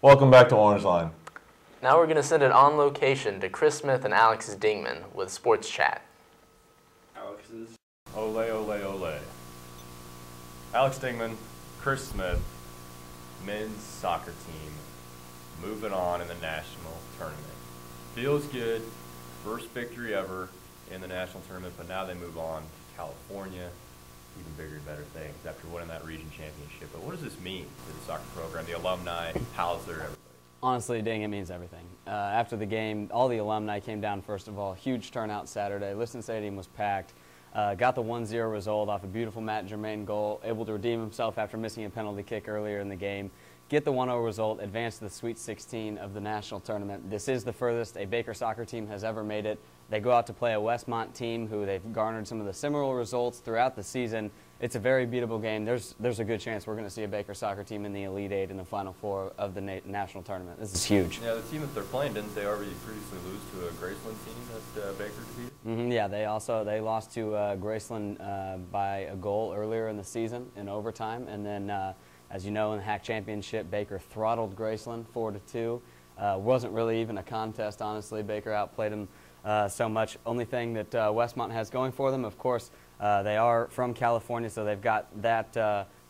Welcome back to Orangeline. Now we're going to send it on location to Chris Smith and Alex Dingman with Sports Chat. Alex's Ole, Ole, Ole. Alex Dingman, Chris Smith, men's soccer team, moving on in the national tournament. Feels good, first victory ever in the national tournament, but now they move on to California, even bigger and better things after winning that region championship. But what does this mean for the soccer program, the alumni, how's their everybody? Honestly, Ding, it means everything. After the game, all the alumni came down, first of all. Huge turnout Saturday. Liston Stadium was packed. Got the 1-0 result off a beautiful Matt Germain goal, able to redeem himself after missing a penalty kick earlier in the game. Get the 1-0 result, advance to the Sweet 16 of the national tournament. This is the furthest a Baker soccer team has ever made it. They go out to play a Westmont team who they've garnered some of the similar results throughout the season. It's a very beatable game. There's a good chance we're going to see a Baker soccer team in the Elite Eight in the Final Four of the national tournament. This is huge. Yeah, the team that they're playing, didn't they already previously lose to a Graceland team that Baker defeated? Yeah, they lost to Graceland by a goal earlier in the season in overtime, and then as you know, in the HAC championship, Baker throttled Graceland 4-2. Wasn't really even a contest, honestly. Baker outplayed them so much. Only thing that Westmont has going for them, of course, they are from California, so they've got that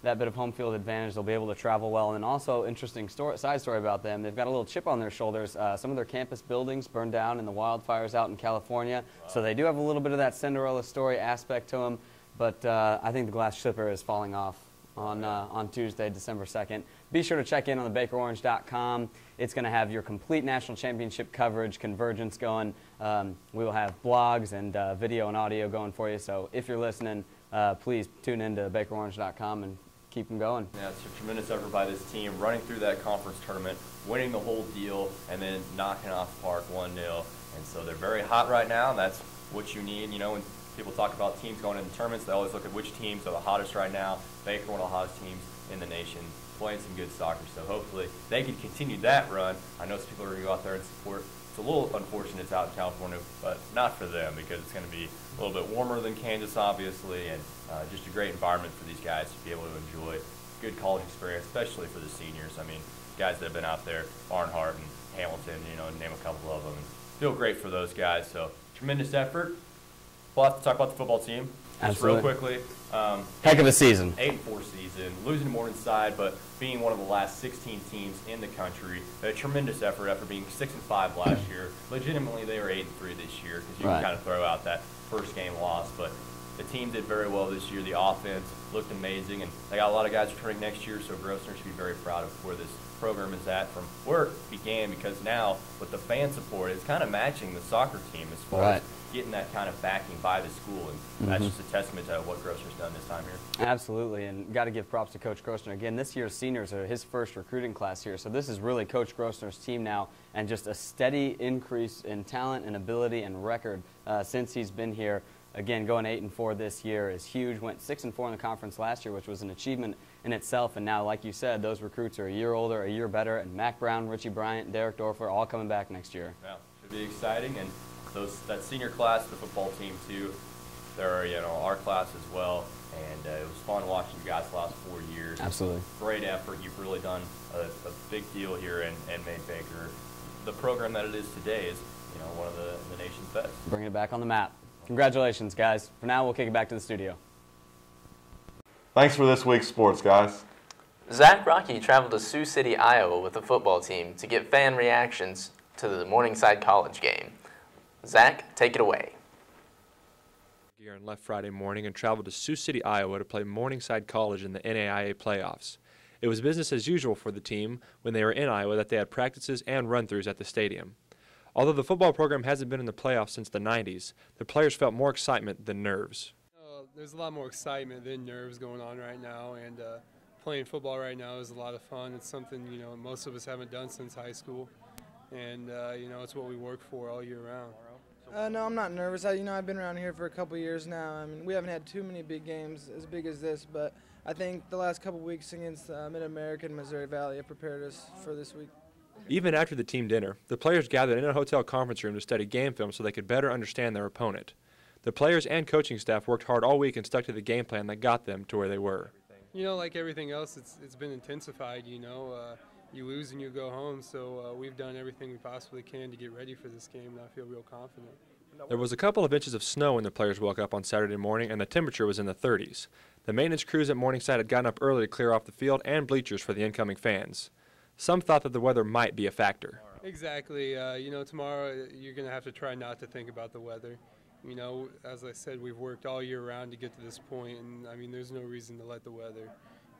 bit of home field advantage. They'll be able to travel well. And also, interesting side story about them, they've got a little chip on their shoulders. Some of their campus buildings burned down in the wildfires out in California. Wow. So they do have a little bit of that Cinderella story aspect to them. But I think the glass slipper is falling off on Tuesday, December 2nd. Be sure to check in on the BakerOrange.com. It's going to have your complete national championship coverage, convergence going. We will have blogs and video and audio going for you. So if you're listening, please tune in to BakerOrange.com and keep them going. Yeah, it's a tremendous effort by this team, running through that conference tournament, winning the whole deal, and then knocking off the park 1-0. And so they're very hot right now, and that's what you need. You know, when people talk about teams going into tournaments, they always look at which teams are the hottest right now. Baker, one of the hottest teams in the nation, playing some good soccer. So hopefully they can continue that run. I know some people are going to go out there and support. It's a little unfortunate it's out in California, but not for them because it's going to be a little bit warmer than Kansas, obviously, and just a great environment for these guys to be able to enjoy good college experience, especially for the seniors. I mean, guys that have been out there, Barnhart and Hamilton, you know, name a couple of them. And feel great for those guys. So tremendous effort. We'll have to talk about the football team just real quickly. Heck of a season. 8-4 season, losing to Morningside, but being one of the last 16 teams in the country. A tremendous effort after being 6-5 last year. Legitimately, they were 8-3 this year because you can kind of throw out that first game loss. But the team did very well this year. The offense looked amazing, and they got a lot of guys returning next year, so Grosvenor should be very proud of where this program is at from where it began, because now with the fan support, it's kind of matching the soccer team as far as getting that kind of backing by the school, and that's just a testament to what Grosvenor's done this time here. Absolutely, and got to give props to Coach Grosvenor. Again, this year's seniors are his first recruiting class here, so this is really Coach Grosvenor's team now, and just a steady increase in talent and ability and record since he's been here. Again, going 8-4 this year is huge. Went 6-4 in the conference last year, which was an achievement in itself. And now, like you said, those recruits are a year older, a year better. And Mac Brown, Richie Bryant, Derek Dorfler, all coming back next year. Yeah, should be exciting. And that senior class, the football team too. They're our class as well. And it was fun watching you guys the last 4 years. Absolutely. Great effort. You've really done a big deal here and made Baker the program that it is today is one of the nation's best. Bringing it back on the map. Congratulations, guys. For now, we'll kick it back to the studio. Thanks for this week's sports, guys. Zack Rockey traveled to Sioux City, Iowa with the football team to get fan reactions to the Morningside College game. Zack, take it away. Gear on left Friday morning and traveled to Sioux City, Iowa to play Morningside College in the NAIA playoffs. It was business as usual for the team when they were in Iowa that they had practices and run-throughs at the stadium. Although the football program hasn't been in the playoffs since the 90s, the players felt more excitement than nerves. There's a lot more excitement than nerves going on right now, and playing football right now is a lot of fun. It's something most of us haven't done since high school, and it's what we work for all year round. No, I'm not nervous. I've been around here for a couple years now. I mean, we haven't had too many big games as big as this, but I think the last couple weeks against Mid-America and Missouri Valley have prepared us for this week. Even after the team dinner, the players gathered in a hotel conference room to study game film so they could better understand their opponent. The players and coaching staff worked hard all week and stuck to the game plan that got them to where they were. Like everything else, it's been intensified. you lose and you go home. So we've done everything we possibly can to get ready for this game, and I feel real confident. There was a couple of inches of snow when the players woke up on Saturday morning, and the temperature was in the 30s. The maintenance crews at Morningside had gotten up early to clear off the field and bleachers for the incoming fans. Some thought that the weather might be a factor. Exactly. You know, tomorrow you're going to have to try not to think about the weather. You know, as I said, we've worked all year round to get to this point, and I mean, there's no reason to let the weather,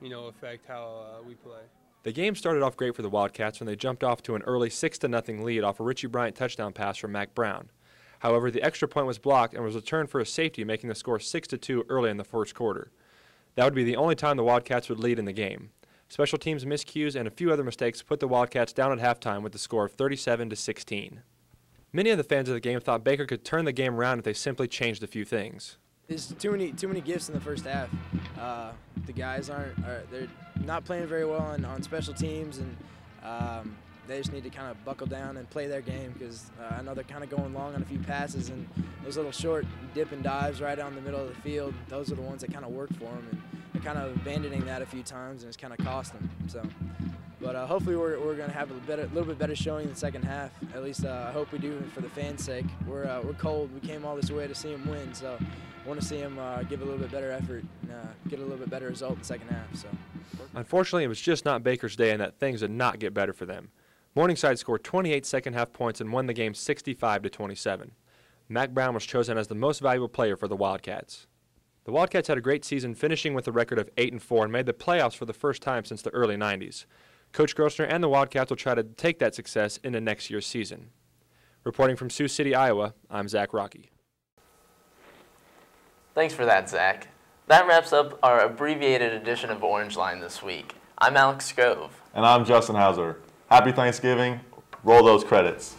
you know, affect how we play. The game started off great for the Wildcats when they jumped off to an early 6-0 lead off a Richie Bryant touchdown pass from Mac Brown. However, the extra point was blocked and was returned for a safety, making the score 6-2 early in the first quarter. That would be the only time the Wildcats would lead in the game. Special teams miscues and a few other mistakes put the Wildcats down at halftime with the score of 37-16. Many of the fans of the game thought Baker could turn the game around if they simply changed a few things. There's too many gifts in the first half. The guys they're not playing very well on special teams, and they just need to kind of buckle down and play their game, because I know they're kind of going long on a few passes, and those little short dip and dives right down the middle of the field, those are the ones that kind of work for them, and they're kind of abandoning that a few times, and it's kind of cost them. So, but hopefully we're going to have a little bit better showing in the second half. At least I hope we do, for the fans' sake. We're cold. We came all this way to see them win, so I want to see them give a little bit better effort and get a little bit better result in the second half. So, unfortunately, it was just not Baker's day, and that things did not get better for them. Morningside scored 28 second-half points and won the game 65-27. Mac Brown was chosen as the most valuable player for the Wildcats. The Wildcats had a great season, finishing with a record of 8-4 and made the playoffs for the first time since the early 90s. Coach Grossner and the Wildcats will try to take that success into next year's season. Reporting from Sioux City, Iowa, I'm Zack Rockey. Thanks for that, Zach. That wraps up our abbreviated edition of Orangeline this week. I'm Alex Scove. And I'm Justin Hauser. Happy Thanksgiving. Roll those credits.